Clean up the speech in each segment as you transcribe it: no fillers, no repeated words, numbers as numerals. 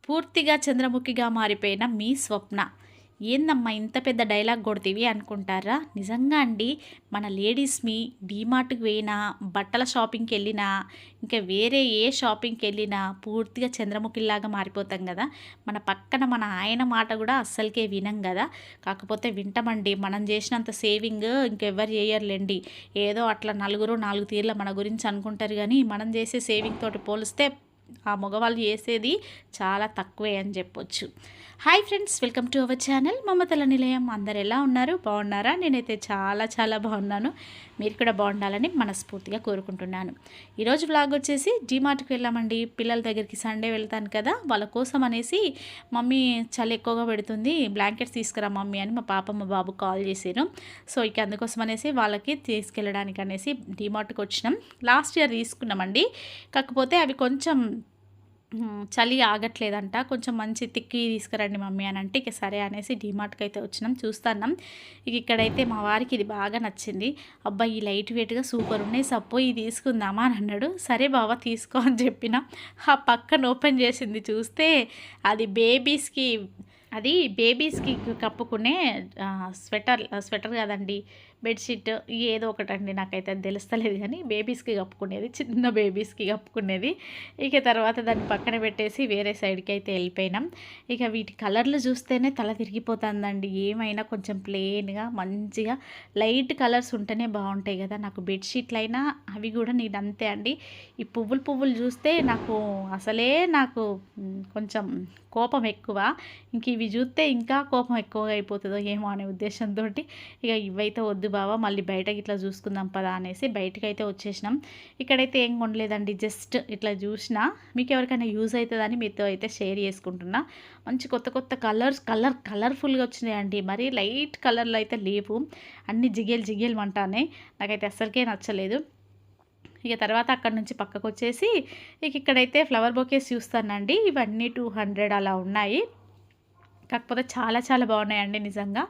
పూర్తిగా చంద్రముఖిగా మారిపోయిన మీ స్వప్న. ఏందమ్మా ఇంత పెద్ద డైలాగ్ కొడతీవి అనుకుంటారా? నిజంగా అండి. మన లేడీస్‌ని డీమార్ట్‌కి పోయినా, బట్టల షాపింగ్‌కి వెళ్ళినా, ఇంకా వేరే ఏ షాపింగ్‌కి వెళ్ళినా పూర్తిగా చంద్రముఖిలాగా మారిపోతాం కదా! మన పక్కన మన ఆయన మాట కూడా అస్సలకే వినం కదా! కాకపోతే వింటామండి. మనం చేసినంత సేవింగ్ ఇంకెవ్వరు చేయరులెండి. ఏదో అట్లా నలుగురు 4 తీర్ల మన గురించి అనుకుంటారు గానీ, మనం చేసే సేవింగ్ తోటి పోలిస్తే ఆ మగవాళ్ళు చేసేది చాలా తక్కువే అని చెప్పొచ్చు. Hi friends, welcome to our channel మమతల నిలయం. అందరు ఎలా ఉన్నారు? బాగున్నారా? నేనైతే చాలా చాలా బాగున్నాను. మీరు కూడా బాగుండాలని మనస్ఫూర్తిగా కోరుకుంటున్నాను. ఈరోజు వ్లాగ్ వచ్చేసి డీమార్ట్కి వెళ్ళామండి. పిల్లల దగ్గరికి సండే వెళ్తాను కదా, వాళ్ళ కోసం అనేసి మమ్మీ చలి ఎక్కువగా పెడుతుంది, బ్లాంకెట్స్ తీసుకురా మమ్మీ అని మా పాప మా బాబు కాల్ చేశారు. సో ఇక అందుకోసం అనేసి వాళ్ళకి తీసుకెళ్ళడానికి అనేసి డీమార్ట్కి వచ్చినాం. లాస్ట్ ఇయర్ తీసుకున్నామండి. కాకపోతే అవి కొంచెం చలి ఆగట్లేదంట, కొంచెం మంచి తిక్కి తీసుకురండి మమ్మీ అని అంటే, ఇక సరే అనేసి డీమార్ట్కి అయితే వచ్చినాం. చూస్తున్నాం. ఇక ఇక్కడైతే మా వారికి ఇది బాగా నచ్చింది. అబ్బాయి ఈ లైట్ వెయిట్గా సూపర్ ఉన్నాయి, సప్పో ఇది తీసుకుందామా అని అన్నాడు. సరే బావ తీసుకో అని చెప్పిన. ఆ పక్కన ఓపెన్ చేసింది చూస్తే అది బేబీస్కి కప్పుకునే స్వెటర్ కాదండి, బెడ్షీట్ ఏదో ఒకటండి, నాకైతే అది తెలుస్తలేదు కానీ బేబీస్కి కప్పుకునేది, చిన్న బేబీస్కి కప్పుకునేది. ఇక తర్వాత దాన్ని పక్కన పెట్టేసి వేరే సైడ్కి అయితే వెళ్ళిపోయినాం. ఇక వీటి కలర్లు చూస్తేనే తల తిరిగిపోతుందండి. ఏమైనా కొంచెం ప్లెయిన్గా మంచిగా లైట్ కలర్స్ ఉంటేనే బాగుంటాయి కదా. నాకు బెడ్షీట్లు అయినా అవి కూడా నేను అంతే అండి. ఈ పువ్వులు చూస్తే నాకు కొంచెం కోపం ఎక్కువ. ఇంక ఇవి చూస్తే ఇంకా కోపం ఎక్కువగా అయిపోతుందో ఏమో అనే ఉద్దేశంతో ఇక ఇవైతే వద్దు బావ, మళ్ళీ బయటకి ఇట్లా చూసుకుందాం పదా అనేసి బయటకైతే వచ్చేసినాం. ఇక్కడైతే ఏం కొనలేదండి, జస్ట్ ఇట్లా చూసినా మీకు ఎవరికైనా యూజ్ అవుతుందని మీతో అయితే షేర్ చేసుకుంటున్నా. మంచి కొత్త కొత్త కలర్ఫుల్గా వచ్చినాయండి. మరి లైట్ కలర్లు అయితే లేవు, అన్ని జిగేలు అంటానే. నాకైతే అస్సలకే నచ్చలేదు. ఇక తర్వాత అక్కడ నుంచి పక్కకు వచ్చేసి ఇక ఇక్కడైతే ఫ్లవర్ బొకేస్ చూస్తానండి. ఇవన్నీ 200 అలా ఉన్నాయి. కాకపోతే చాలా చాలా బాగున్నాయండి నిజంగా.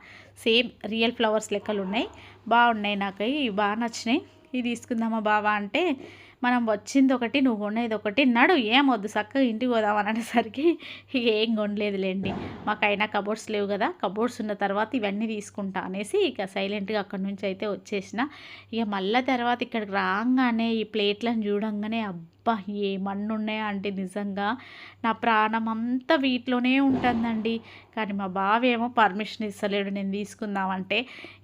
సేమ్ రియల్ ఫ్లవర్స్ లెక్కలు ఉన్నాయి, బాగున్నాయి. నాకు ఇవి బాగా నచ్చినాయి. ఇది తీసుకుందామా బావా అంటే, మనం వచ్చింది ఒకటి, నువ్వు కొనేది ఒకటి, నడు ఏమొద్దు చక్కగా ఇంటికి పోదామని అనేసరికి ఇక ఏం కొనలేదులేండి. మాకైనా కబోర్డ్స్ లేవు కదా, కబోర్డ్స్ ఉన్న తర్వాత ఇవన్నీ తీసుకుంటా అనేసి ఇక సైలెంట్గా అక్కడి నుంచి అయితే వచ్చేసిన. ఇక మళ్ళీ తర్వాత ఇక్కడికి రాగానే ఈ ప్లేట్లను చూడంగానే అబ్బా ఏ మన్ను ఉన్నాయా అంటే, నిజంగా నా ప్రాణం అంతా వీటిలోనే ఉంటుందండి. కానీ మా బావేమో పర్మిషన్ ఇస్తలేడు నేను తీసుకుందామంటే.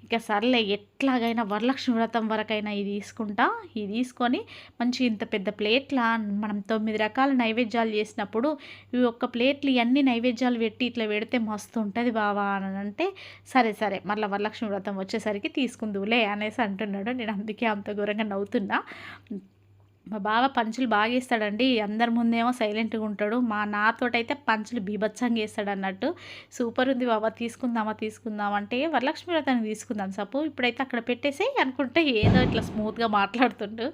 ఇక సర్లే ఎట్లాగైనా వరలక్ష్మి వ్రతం వరకైనా ఇది తీసుకుంటా. ఇది తీసుకొని మంచి ఇంత పెద్ద ప్లేట్లా మనం 9 రకాల నైవేద్యాలు చేసినప్పుడు ఈ ఒక్క ప్లేట్లు ఇవన్నీ నైవేద్యాలు పెట్టి ఇట్లా పెడితే మస్తు ఉంటుంది బావా అని అంటే, సరే మళ్ళీ వరలక్ష్మి వ్రతం వచ్చేసరికి తీసుకుందువులే అనేసి అంటున్నాడు. నేను అందుకే అంత ఘోరంగా నవ్వుతున్నా. మా బావ పంచులు బాగా వేస్తాడండి. అందరి ముందేమో సైలెంట్గా ఉంటాడు. నాతోటైతే పంచులు బీభత్సంగా వేస్తాడు అన్నట్టు. సూపర్ ఉంది బావ, తీసుకుందాం అంటే, వరలక్ష్మి వ్రతానికి తీసుకుందాం సపో ఇప్పుడైతే అక్కడ పెట్టేసి అనుకుంటే ఏదో ఇట్లా స్మూత్గా మాట్లాడుతుండు.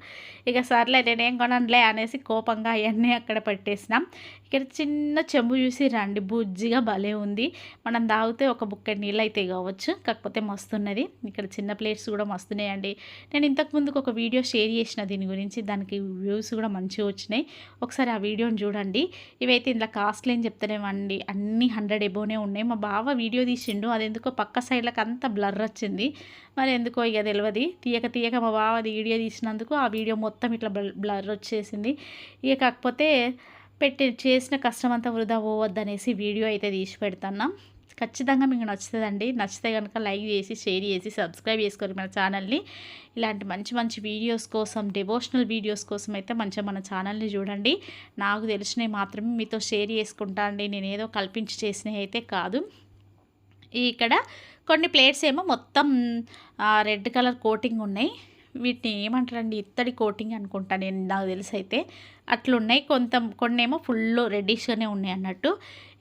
ఇక సర్లే నేనేం కొననులే అనేసి కోపంగా అవన్నీ అక్కడ పెట్టేసినాం. ఇక్కడ చిన్న చెంబు చూసి రండి, బుజ్జిగా భలే ఉంది. మనం తాగితే ఒక బుక్క నీళ్ళు అయితే కావచ్చు, కాకపోతే మస్తున్నది. ఇక్కడ చిన్న ప్లేట్స్ కూడా మస్తున్నాయండి. నేను ఇంతకుముందుకు ఒక వీడియో షేర్ చేసిన దీని గురించి, దానికి వ్యూస్ కూడా మంచిగా వచ్చినాయి. ఒకసారి ఆ వీడియోని చూడండి. ఇవైతే ఇందులో కాస్ట్లు ఏం చెప్తలేమండి, అన్నీ 100 ఎబోనే ఉన్నాయి. మా బావ వీడియో తీసిండు, అది ఎందుకో పక్క సైడ్లకు అంతా బ్లర్ వచ్చింది. మరి ఎందుకో ఇక తెలియదు. తీయక మా బావ వీడియో తీసినందుకు ఆ వీడియో మొత్తం ఇట్లా బ్లర్ వచ్చేసింది. ఇక కాకపోతే చేసిన కష్టం అంతా వృధా పోవద్దనేసి వీడియో అయితే తీసి పెడుతున్నాం. ఖచ్చితంగా మీకు నచ్చుతుందండి. నచ్చితే కనుక లైక్ చేసి, షేర్ చేసి, సబ్స్క్రైబ్ చేసుకోండి మన ఛానల్ని. ఇలాంటి మంచి వీడియోస్ కోసం, డివోషనల్ వీడియోస్ కోసం అయితే మంచిగా మన ఛానల్ని చూడండి. నాకు తెలిసినవి మాత్రమే మీతో షేర్ చేసుకుంటా అండి, నేనేదో కల్పించి చేసినవి అయితే కాదు. ఇక్కడ కొన్ని ప్లేట్స్ ఏమో మొత్తం రెడ్ కలర్ కోటింగ్ ఉన్నాయి. వీటిని ఏమంటారండి, ఇత్తడి కోటింగ్ అనుకుంటా నేను, నాకు తెలిసి అయితే అట్లున్నాయి. కొన్నేమో ఫుల్ రెడ్డిష్గానే ఉన్నాయి అన్నట్టు.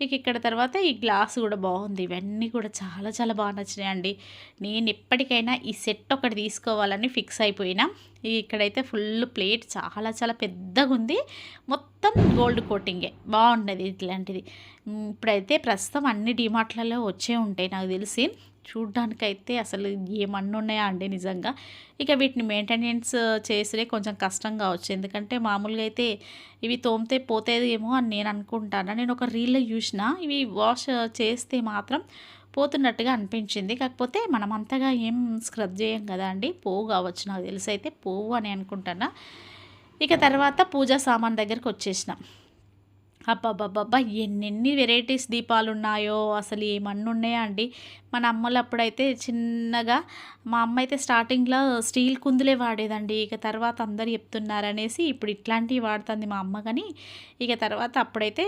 ఇక ఇక్కడ తర్వాత ఈ గ్లాస్ కూడా బాగుంది. ఇవన్నీ కూడా చాలా చాలా బాగా నచ్చినాయండి. నేను ఎప్పటికైనా ఈ సెట్ ఒకటి తీసుకోవాలని ఫిక్స్ అయిపోయినా. ఇక్కడైతే ఫుల్ ప్లేట్ చాలా చాలా పెద్దగా ఉంది, మొత్తం గోల్డ్ కోటింగే, బాగుండేది ఇట్లాంటిది. ఇప్పుడైతే ప్రస్తుతం అన్ని డీమార్ట్లలో వచ్చే ఉంటాయి నాకు తెలిసి. చూడ్డానికైతే అసలు ఏమన్నున్నాయా అండి నిజంగా. ఇక వీటిని మెయింటెనెన్స్ చేసుడే కొంచెం కష్టం కావచ్చు. ఎందుకంటే మామూలుగా అయితే ఇవి తోమితే పోతాయేమో అని నేను అనుకుంటాను. నేను ఒక రీల్‌లో చూసిన ఇవి వాష్ చేస్తే మాత్రం పోతున్నట్టుగా అనిపించింది. కాకపోతే మనం అంతగా ఏం స్క్రబ్ చేయం కదా అండి. పోవు కావచ్చు, నాకు తెలిసైతే పోవు అని అనుకుంటున్నా. ఇక తర్వాత పూజా సామాన్ దగ్గరకొచ్చేసిన. అబ్బబ్బబ్బబ్బా! ఎన్నెన్ని వెరైటీస్ దీపాలున్నాయో అసలు ఏమన్నున్నాయా అండి. మన అమ్మలప్పుడైతే చిన్నగా మా అమ్మ అయితే స్టార్టింగ్‌లో స్టీల్ కుందులే వాడేదండి. ఇక తర్వాత అందరూ చెప్తున్నారనేసి ఇప్పుడు ఇట్లాంటివి వాడుతుంది మా అమ్మ గాని, ఇక తర్వాత అప్పుడైతే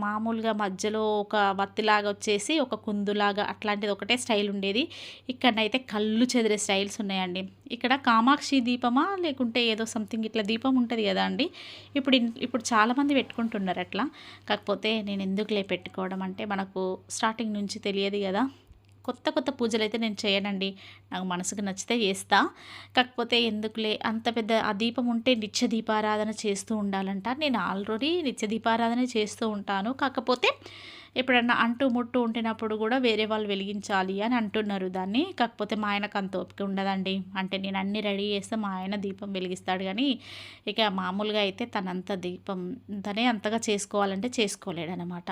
మామూలుగా మధ్యలో ఒక వత్తిలాగా వచ్చేసి ఒక కుందులాగా అట్లాంటిది ఒకటే స్టైల్ ఉండేది. ఇక్కడనైతే కళ్ళు చెదిరే స్టైల్స్ ఉన్నాయండి. ఇక్కడ కామాక్షి దీపమా లేకుంటే ఏదో సంథింగ్ ఇట్లా దీపం ఉంటది గదా అండి. ఇప్పుడు చాలామంది పెట్టుకుంటున్నారు అట్లా. కాకపోతే నేను ఎందుకులే పెట్టుకోవడం అంటే మనకు స్టార్టింగ్ నుంచి తెలియదు గదా. కొత్త పూజలైతే నేను చేయనండి. నాకు మనసుకు నచ్చితే చేస్తా. కాకపోతే ఎందుకులే అంత పెద్ద ఆ దీపం ఉంటే నిత్య దీపారాధన చేస్తూ ఉండాలంట. నేను ఆల్రెడీ నిత్య దీపారాధన చేస్తూ ఉంటాను. కాకపోతే ఎప్పుడన్నా అంటు ముట్టు ఉంటినప్పుడు కూడా వేరే వాళ్ళు వెలిగించాలి అని అంటున్నారు దాన్ని. కాకపోతే మా ఆయనకు అంత ఓపిక ఉండదండి. అంటే నేను అన్నీ రెడీ చేస్తే మా ఆయన దీపం వెలిగిస్తాడు కానీ ఇక మామూలుగా అయితే తనే అంతగా చేసుకోవాలంటే చేసుకోలేడనమాట.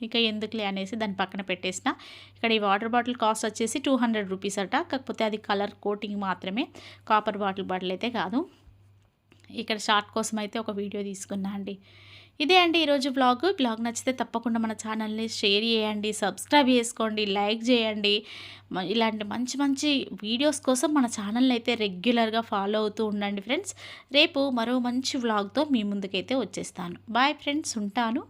ఇక ఎందుకులే అనేసి దాన్ని పక్కన పెట్టేసిన. ఇక్కడ ఈ వాటర్ బాటిల్ కాస్ట్ వచ్చేసి 200 రూపీస్ అట. కాకపోతే అది కలర్ కోటింగ్ మాత్రమే, కాపర్ బాటిల్ అయితే కాదు. ఇక్కడ షార్ట్ కోసం అయితే ఒక వీడియో తీసుకున్నా అండి. ఇదే అండి ఈరోజు బ్లాగ్ నచ్చితే తప్పకుండా మన ఛానల్ని షేర్ చేయండి, సబ్స్క్రైబ్ చేసుకోండి, లైక్ చేయండి. ఇలాంటి మంచి మంచి వీడియోస్ కోసం మన ఛానల్ని అయితే రెగ్యులర్గా ఫాలో అవుతూ ఉండండి ఫ్రెండ్స్. రేపు మరో మంచి వ్లాగ్తో మీ ముందుకైతే వచ్చేస్తాను. బాయ్ ఫ్రెండ్స్, ఉంటాను.